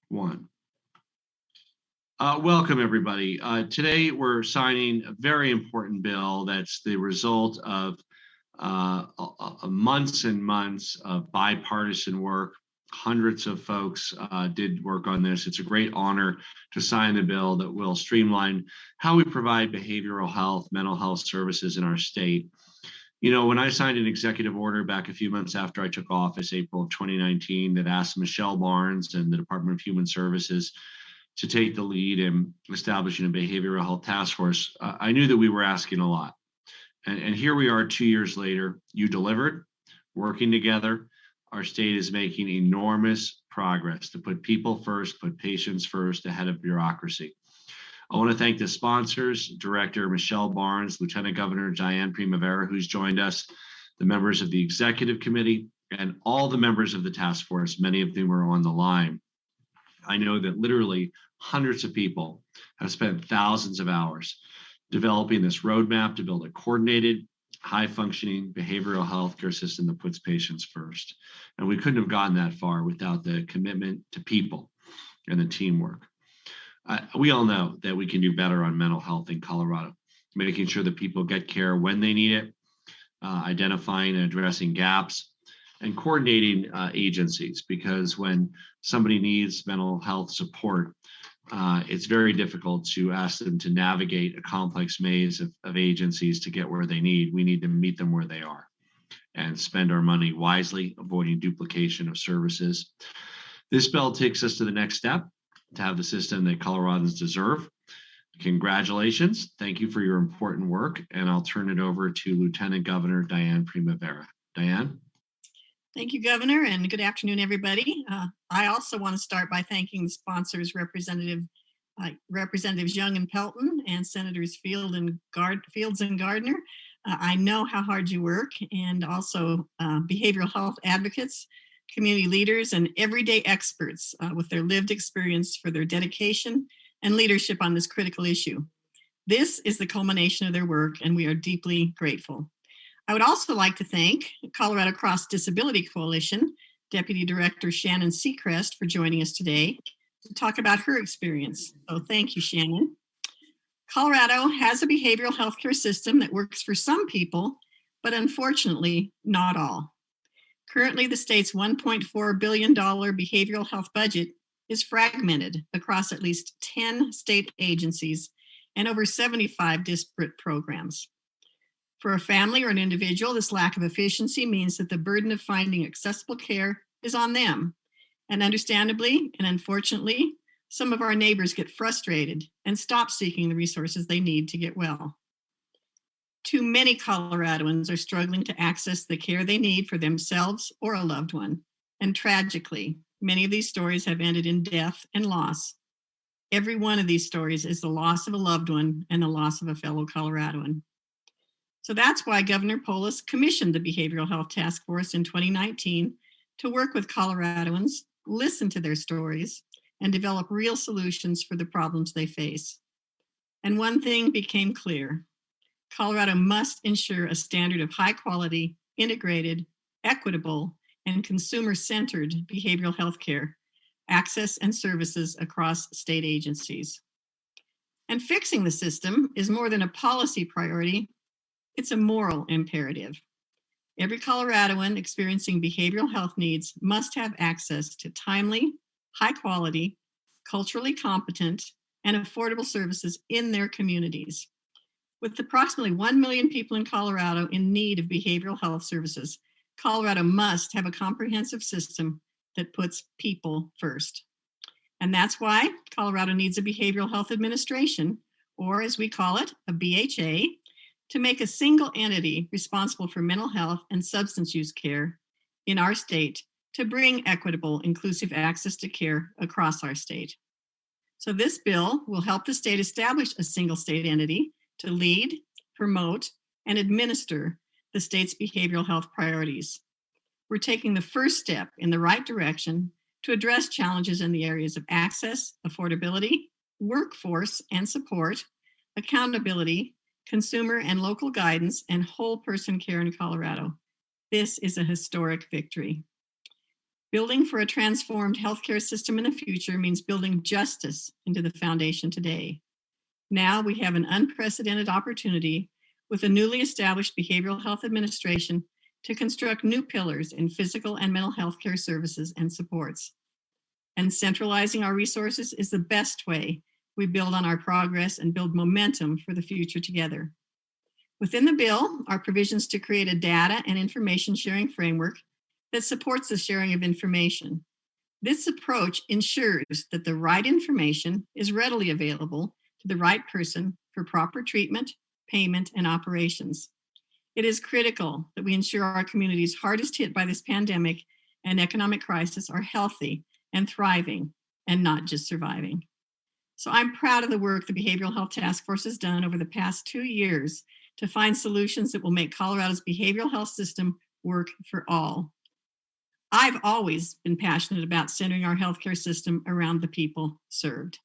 One. Welcome, everybody. Today, we're signing a very important bill that's the result of months and months of bipartisan work. Hundreds of folks did work on this. It's a great honor to sign the bill that will streamline how we provide behavioral health, mental health services in our state. You know, when I signed an executive order back a few months after I took office, April of 2019, that asked Michelle Barnes and the Department of Human Services to take the lead in establishing a behavioral health task force, I knew that we were asking a lot. And here we are 2 years later. You delivered, working together. Our state is making enormous progress to put people first, put patients first ahead of bureaucracy. I want to thank the sponsors, Director Michelle Barnes, Lieutenant Governor Diane Primavera, who's joined us, the members of the executive committee, and all the members of the task force, many of whom are on the line. I know that literally hundreds of people have spent thousands of hours developing this roadmap to build a coordinated, high-functioning behavioral healthcare system that puts patients first. And we couldn't have gotten that far without the commitment to people and the teamwork. We all know that we can do better on mental health in Colorado, making sure that people get care when they need it, identifying and addressing gaps, and coordinating agencies, because when somebody needs mental health support, it's very difficult to ask them to navigate a complex maze of agencies to get where they need. We need to meet them where they are and spend our money wisely, avoiding duplication of services. This bill takes us to the next step, to have the system that Coloradans deserve. Congratulations. Thank you for your important work. And I'll turn it over to Lieutenant Governor Diane Primavera. Diane? Thank you, Governor, and good afternoon, everybody. I also want to start by thanking the sponsors, Representatives Young and Pelton and Senators Fields and Gardner. I know how hard you work, and also behavioral health advocates, community leaders, and everyday experts with their lived experience for their dedication and leadership on this critical issue. This is the culmination of their work, and we are deeply grateful. I would also like to thank Colorado Cross Disability Coalition Deputy Director Shannon Seacrest for joining us today to talk about her experience. So thank you, Shannon. Colorado has a behavioral healthcare system that works for some people, but unfortunately, not all. Currently, the state's $1.4 billion behavioral health budget is fragmented across at least 10 state agencies and over 75 disparate programs. For a family or an individual, this lack of efficiency means that the burden of finding accessible care is on them. And understandably and unfortunately, some of our neighbors get frustrated and stop seeking the resources they need to get well. Too many Coloradoans are struggling to access the care they need for themselves or a loved one. And tragically, many of these stories have ended in death and loss. Every one of these stories is the loss of a loved one and the loss of a fellow Coloradoan. So that's why Governor Polis commissioned the Behavioral Health Task Force in 2019 to work with Coloradoans, listen to their stories, and develop real solutions for the problems they face. And one thing became clear. Colorado must ensure a standard of high quality, integrated, equitable, and consumer-centered behavioral health care, access and services across state agencies. And fixing the system is more than a policy priority, it's a moral imperative. Every Coloradoan experiencing behavioral health needs must have access to timely, high quality, culturally competent, and affordable services in their communities. With approximately 1 million people in Colorado in need of behavioral health services, Colorado must have a comprehensive system that puts people first. And that's why Colorado needs a behavioral health administration, or as we call it, a BHA, to make a single entity responsible for mental health and substance use care in our state to bring equitable, inclusive access to care across our state. So this bill will help the state establish a single state entity to lead, promote, and administer the state's behavioral health priorities. We're taking the first step in the right direction to address challenges in the areas of access, affordability, workforce and support, accountability, consumer and local guidance, and whole person care in Colorado. This is a historic victory. Building for a transformed healthcare system in the future means building justice into the foundation today. Now we have an unprecedented opportunity with a newly established Behavioral Health Administration to construct new pillars in physical and mental health care services and supports. And centralizing our resources is the best way we build on our progress and build momentum for the future together. Within the bill are provisions to create a data and information sharing framework that supports the sharing of information. This approach ensures that the right information is readily available to the right person for proper treatment, payment, and operations. It is critical that we ensure our communities hardest hit by this pandemic and economic crisis are healthy and thriving and not just surviving. So I'm proud of the work the Behavioral Health Task Force has done over the past 2 years to find solutions that will make Colorado's behavioral health system work for all. I've always been passionate about centering our healthcare system around the people served.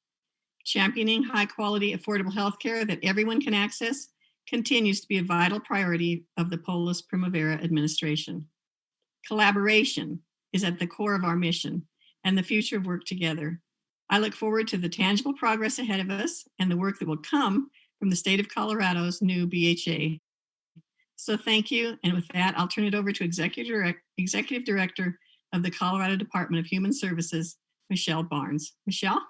Championing high quality, affordable healthcare that everyone can access continues to be a vital priority of the Polis Primavera administration. Collaboration is at the core of our mission and the future of work together. I look forward to the tangible progress ahead of us and the work that will come from the state of Colorado's new BHA. So thank you. And with that, I'll turn it over to Executive Director of the Colorado Department of Human Services, Michelle Barnes. Michelle?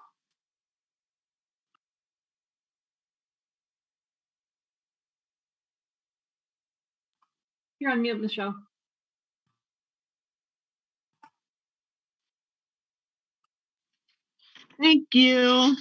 You're on mute, Michelle. Thank you.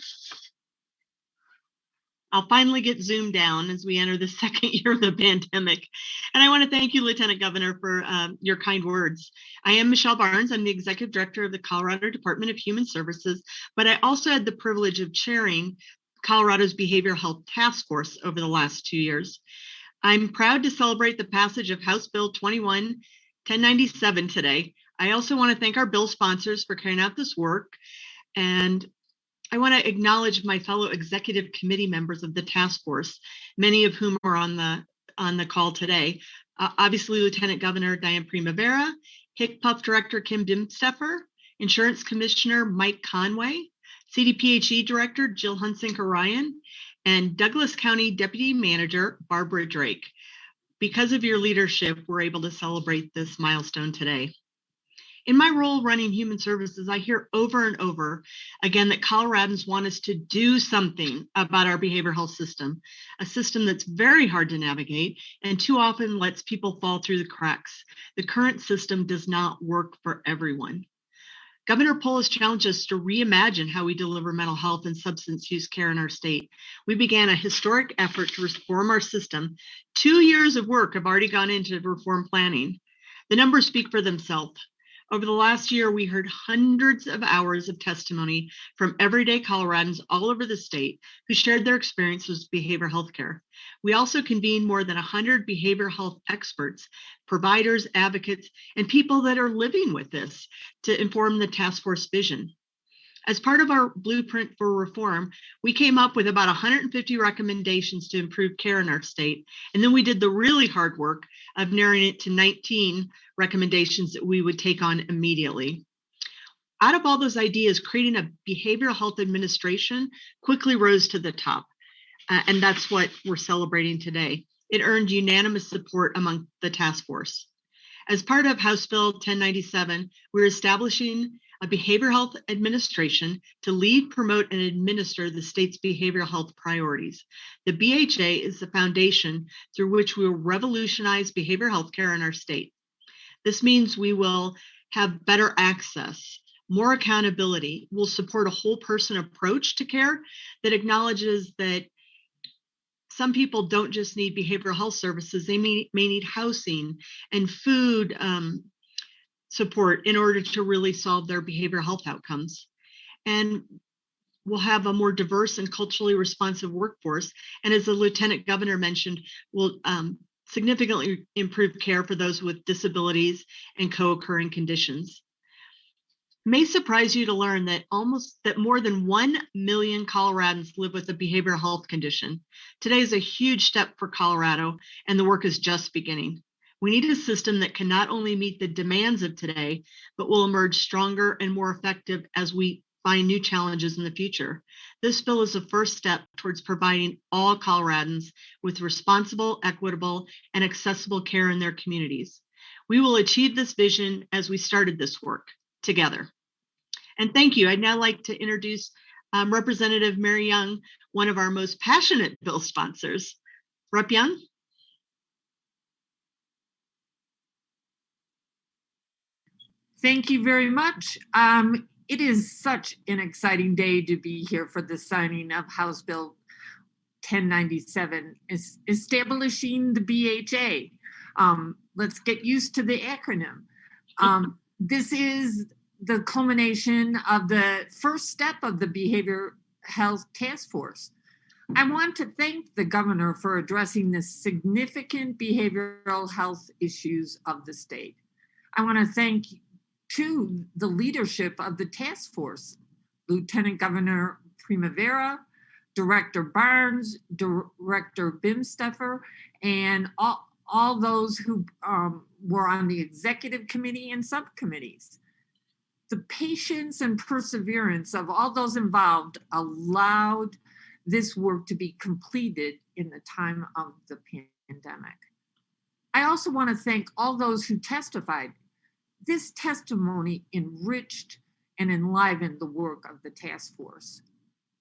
I'll finally get Zoom down as we enter the second year of the pandemic. And I want to thank you, Lieutenant Governor, for your kind words. I am Michelle Barnes. I'm the Executive Director of the Colorado Department of Human Services, but I also had the privilege of chairing Colorado's Behavioral Health Task Force over the last 2 years. I'm proud to celebrate the passage of House Bill 21-1097 today. I also want to thank our bill sponsors for carrying out this work. And I want to acknowledge my fellow executive committee members of the task force, many of whom are on the call today. Obviously, Lieutenant Governor Diane Primavera, HICPUF Director Kim Dimsteffer, Insurance Commissioner Mike Conway, CDPHE Director Jill Hunsinger-Ryan, and Douglas County Deputy Manager Barbara Drake. Because of your leadership, we're able to celebrate this milestone today. In my role running human services, I hear over and over again that Coloradans want us to do something about our behavioral health system, a system that's very hard to navigate and too often lets people fall through the cracks. The current system does not work for everyone. Governor Polis challenged us to reimagine how we deliver mental health and substance use care in our state. We began a historic effort to reform our system. 2 years of work have already gone into reform planning. The numbers speak for themselves. Over the last year, we heard hundreds of hours of testimony from everyday Coloradans all over the state who shared their experiences with behavioral health care. We also convened more than 100 behavioral health experts, providers, advocates, and people that are living with this to inform the task force vision. As part of our blueprint for reform, we came up with about 150 recommendations to improve care in our state. And then we did the really hard work of narrowing it to 19 recommendations that we would take on immediately. Out of all those ideas, creating a behavioral health administration quickly rose to the top. And that's what we're celebrating today. It earned unanimous support among the task force. As part of House Bill 1097, we're establishing a behavioral health administration to lead, promote, and administer the state's behavioral health priorities. The BHA is the foundation through which we will revolutionize behavioral health care in our state. This means we will have better access, more accountability. We'll support a whole person approach to care that acknowledges that some people don't just need behavioral health services, they may need housing and food support in order to really solve their behavioral health outcomes. And we'll have a more diverse and culturally responsive workforce. And as the Lieutenant Governor mentioned, we'll significantly improve care for those with disabilities and co-occurring conditions. It may surprise you to learn that more than 1 million Coloradans live with a behavioral health condition. Today is a huge step for Colorado, and the work is just beginning. We need a system that can not only meet the demands of today, but will emerge stronger and more effective as we find new challenges in the future. This bill is a first step towards providing all Coloradans with responsible, equitable, and accessible care in their communities. We will achieve this vision as we started this work together. And thank you. I'd now like to introduce Representative Mary Young, one of our most passionate bill sponsors. Rep. Young? Thank you very much. It is such an exciting day to be here for the signing of House Bill 1097, establishing the BHA. Let's get used to the acronym. This is the culmination of the first step of the Behavioral Health Task Force. I want to thank the governor for addressing the significant behavioral health issues of the state. I want to thank to the leadership of the task force, Lieutenant Governor Primavera, Director Barnes, Director Bimsteffer, and all those who were on the executive committee and subcommittees. The patience and perseverance of all those involved allowed this work to be completed in the time of the pandemic. I also want to thank all those who testified. This testimony enriched and enlivened the work of the task force.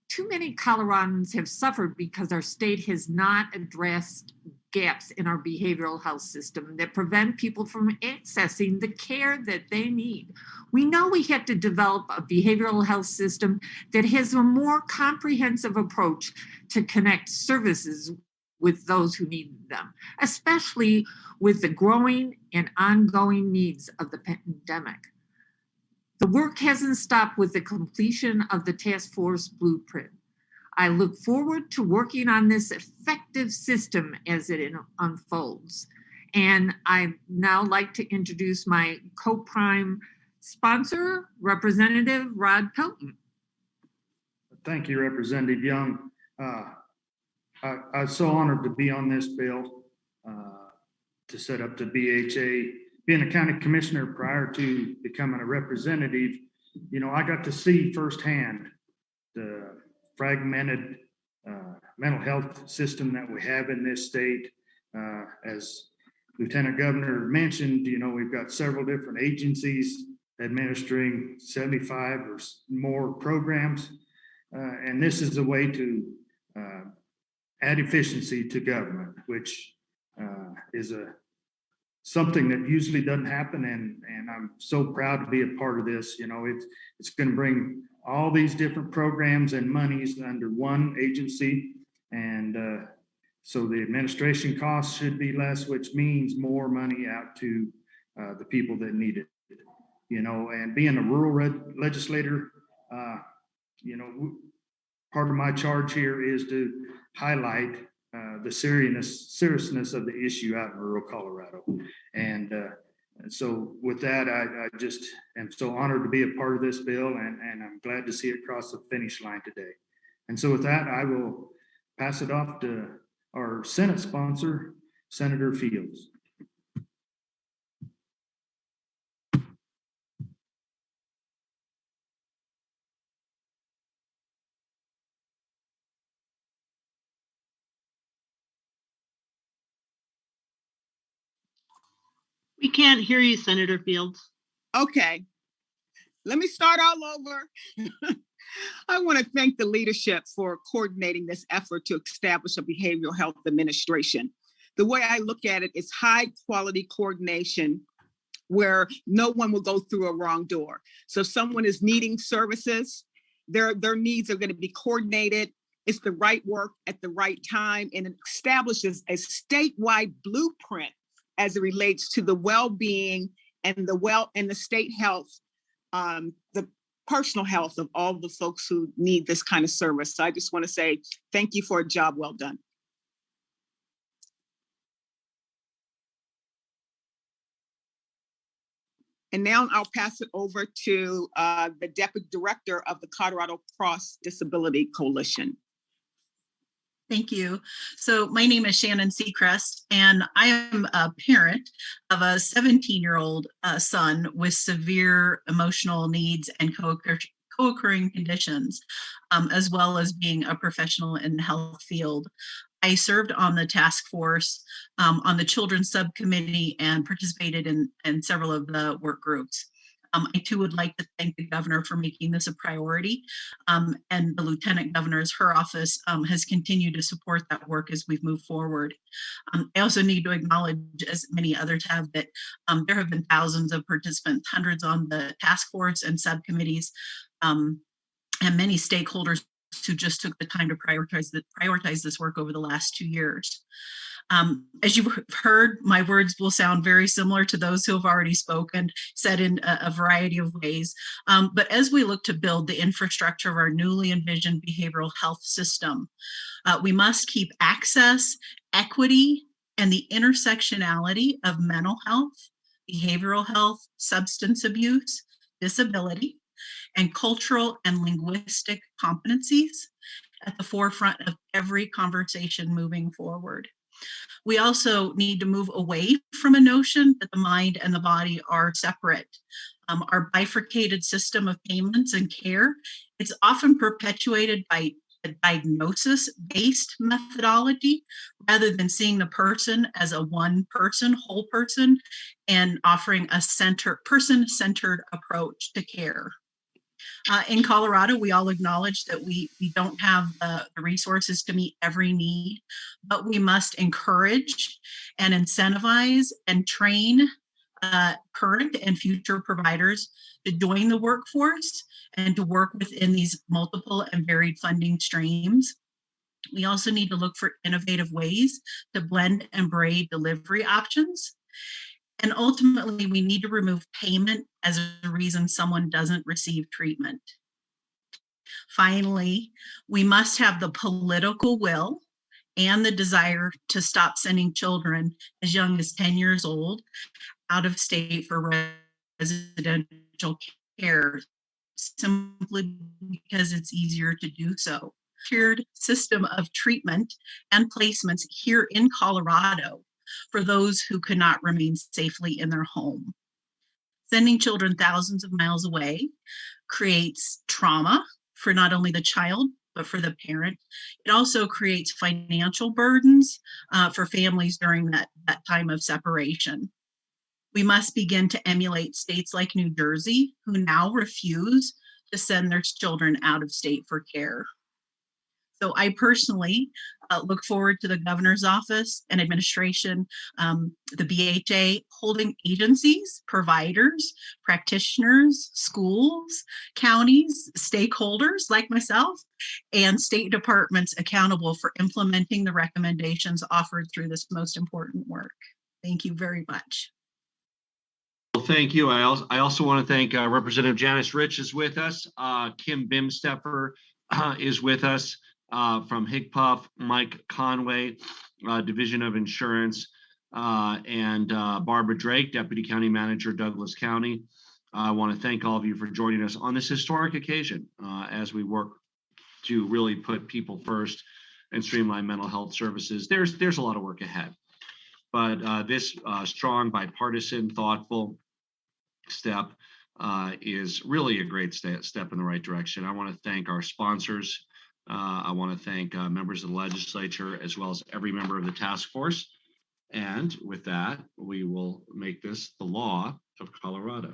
Too many Coloradans have suffered because our state has not addressed gaps in our behavioral health system that prevent people from accessing the care that they need. We know we have to develop a behavioral health system that has a more comprehensive approach to connect services with those who need them, especially with the growing and ongoing needs of the pandemic. The work hasn't stopped with the completion of the task force blueprint. I look forward to working on this effective system as it unfolds. And I'd now like to introduce my co-prime sponsor, Representative Rod Pelton. Thank you, Representative Young. I'm so honored to be on this bill to set up the BHA. Being a county commissioner prior to becoming a representative, you know, I got to see firsthand the fragmented mental health system that we have in this state. As Lieutenant Governor mentioned, you know, we've got several different agencies administering 75 or more programs. And this is a way to add efficiency to government, which is something that usually doesn't happen. And I'm so proud to be a part of this. You know, it's going to bring all these different programs and monies under one agency. And so the administration costs should be less, which means more money out to the people that need it. You know, and being a rural legislator, you know, part of my charge here is to highlight the seriousness of the issue out in rural Colorado. And so with that, I just am so honored to be a part of this bill, and I'm glad to see it cross the finish line today. And so with that, I will pass it off to our Senate sponsor, Senator Fields. We can't hear you, Senator Fields. Okay, let me start all over. I want to thank the leadership for coordinating this effort to establish a behavioral health administration. The way I look at it is high quality coordination where no one will go through a wrong door. So if someone is needing services, their needs are going to be coordinated. It's the right work at the right time, and it establishes a statewide blueprint as it relates to the well-being and the state health, the personal health of all the folks who need this kind of service. So I just want to say thank you for a job well done. And now I'll pass it over to the Deputy Director of the Colorado Cross Disability Coalition. Thank you. So my name is Shannon Seacrest, and I am a parent of a 17-year-old son with severe emotional needs and co-occurring conditions, as well as being a professional in the health field. I served on the task force on the children's subcommittee and participated in several of the work groups. I too would like to thank the governor for making this a priority, and the lieutenant governor's, her office has continued to support that work as we've moved forward. I also need to acknowledge, as many others have, that there have been thousands of participants, hundreds on the task force and subcommittees, and many stakeholders who just took the time to prioritize this work over the last 2 years. As you've heard, my words will sound very similar to those who have already spoken, said in a variety of ways. But as we look to build the infrastructure of our newly envisioned behavioral health system, we must keep access, equity, and the intersectionality of mental health, behavioral health, substance abuse, disability, and cultural and linguistic competencies at the forefront of every conversation moving forward. We also need to move away from a notion that the mind and the body are separate. Our bifurcated system of payments and care, it's often perpetuated by a diagnosis-based methodology rather than seeing the person as a one person, whole person, and offering a person-centered approach to care. In Colorado, we all acknowledge that we don't have the resources to meet every need, but we must encourage and incentivize and train current and future providers to join the workforce and to work within these multiple and varied funding streams. We also need to look for innovative ways to blend and braid delivery options. And ultimately, we need to remove payment as a reason someone doesn't receive treatment. Finally, we must have the political will and the desire to stop sending children as young as 10 years old out of state for residential care, simply because it's easier to do so. Tiered system of treatment and placements here in Colorado for those who could not remain safely in their home. Sending children thousands of miles away creates trauma for not only the child, but for the parent. It also creates financial burdens for families during that time of separation. We must begin to emulate states like New Jersey, who now refuse to send their children out of state for care. So I personally look forward to the governor's office and administration, the BHA holding agencies, providers, practitioners, schools, counties, stakeholders like myself, and state departments accountable for implementing the recommendations offered through this most important work. Thank you very much. Well, thank you. I also want to thank Representative Janice Rich is with us. Kim Bimstepper is with us. From HIGPUF, Mike Conway, Division of Insurance, and Barbara Drake, Deputy County Manager, Douglas County. I want to thank all of you for joining us on this historic occasion as we work to really put people first and streamline mental health services. There's a lot of work ahead, but this strong, bipartisan, thoughtful step is really a great step in the right direction. I want to thank our sponsors. I want to thank members of the legislature as well as every member of the task force. And with that, we will make this the law of Colorado.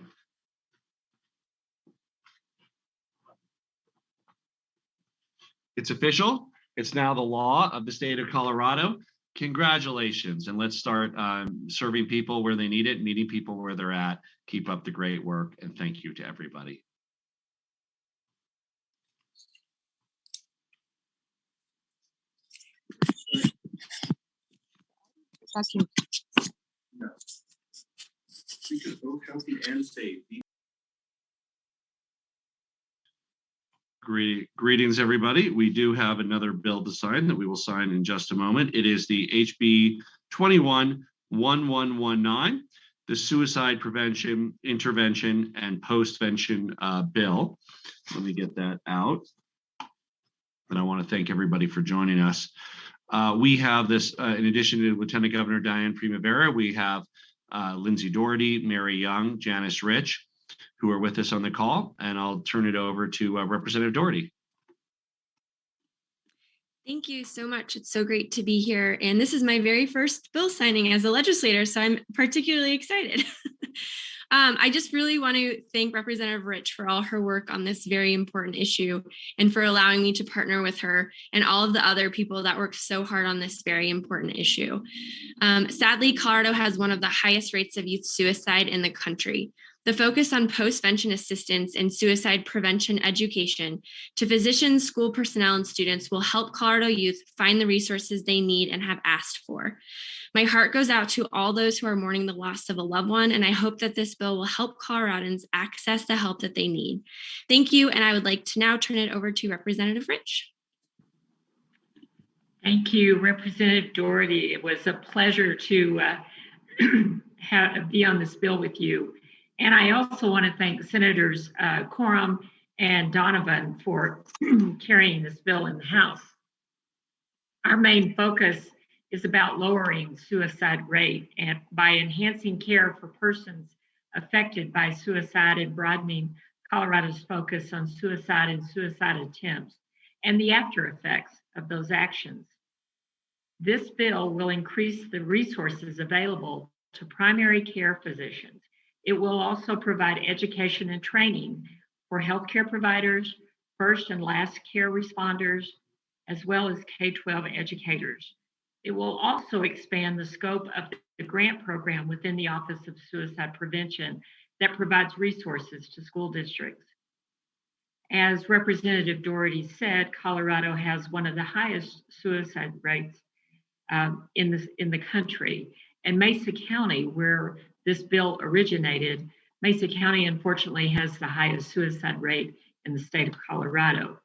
It's official. It's now the law of the state of Colorado. Congratulations. And let's start serving people where they need it, meeting people where they're at. Keep up the great work. And thank you to everybody. Healthy and safe. Greetings, everybody. We do have another bill to sign that we will sign in just a moment. It is the HB 21-1119, the Suicide Prevention, Intervention, and Postvention bill. Let me get that out. And I want to thank everybody for joining us. We have this, in addition to Lieutenant Governor Diane Primavera, we have Lindsay Doherty, Mary Young, Janice Rich, who are with us on the call. And I'll turn it over to Representative Doherty. Thank you so much. It's so great to be here. And this is my very first bill signing as a legislator, so I'm particularly excited. I just really want to thank Representative Rich for all her work on this very important issue and for allowing me to partner with her and all of the other people that worked so hard on this very important issue. Sadly, Colorado has one of the highest rates of youth suicide in the country. The focus on postvention assistance and suicide prevention education to physicians, school personnel, and students will help Colorado youth find the resources they need and have asked for. My heart goes out to all those who are mourning the loss of a loved one, and I hope that this bill will help Coloradans access the help that they need. Thank you, and I would like to now turn it over to Representative Rich. Thank you, Representative Doherty. It was a pleasure to be on this bill with you. And I also want to thank Senators Coram and Donovan for carrying this bill in the House. Our main focus is about lowering suicide rate and by enhancing care for persons affected by suicide and broadening Colorado's focus on suicide and suicide attempts and the after effects of those actions. This bill will increase the resources available to primary care physicians. It will also provide education and training for healthcare providers, first and last care responders, as well as K-12 educators. It will also expand the scope of the grant program within the Office of Suicide Prevention that provides resources to school districts. As Representative Doherty said, Colorado has one of the highest suicide rates in the country. And Mesa County, where this bill originated, Mesa County unfortunately has the highest suicide rate in the state of Colorado.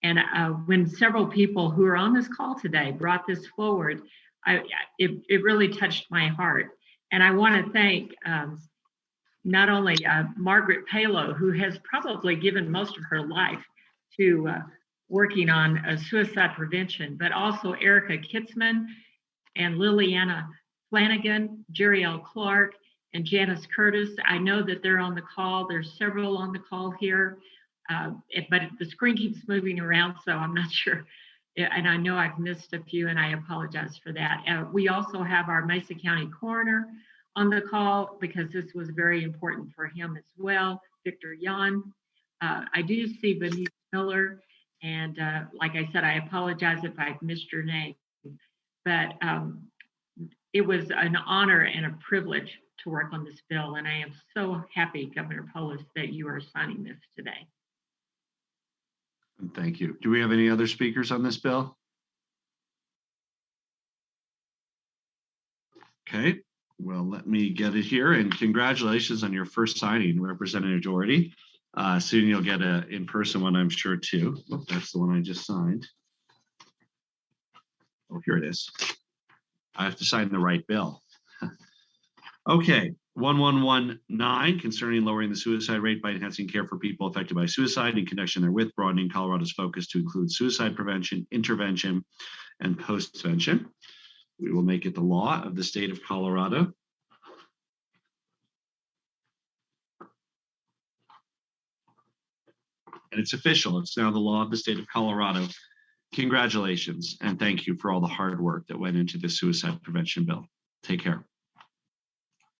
And when several people who are on this call today brought this forward, it really touched my heart. And I want to thank not only Margaret Palo, who has probably given most of her life to working on suicide prevention, but also Erica Kitzman and Liliana Flanagan, Jerry L. Clark, and Janice Curtis. I know that they're on the call. There's several on the call here. But the screen keeps moving around, so I'm not sure. And I know I've missed a few, and I apologize for that. We also have our Mesa County coroner on the call because this was very important for him as well, Victor Yan. I do see Benita Miller, and like I said, I apologize if I've missed your name. But it was an honor and a privilege to work on this bill, and I am so happy, Governor Polis, that you are signing this today. Thank you. Do we have any other speakers on this bill? Okay, well, let me get it here, and congratulations on your first signing, Representative Doherty. Soon you'll get an in-person one, I'm sure, too. Oh, that's the one I just signed. Oh, here it is. I have to sign the right bill. Okay, 1119, concerning lowering the suicide rate by enhancing care for people affected by suicide in connection therewith, broadening Colorado's focus to include suicide prevention, intervention, and postvention. We will make it the law of the state of Colorado. And it's official. It's now the law of the state of Colorado. Congratulations, and thank you for all the hard work that went into the suicide prevention bill. Take care.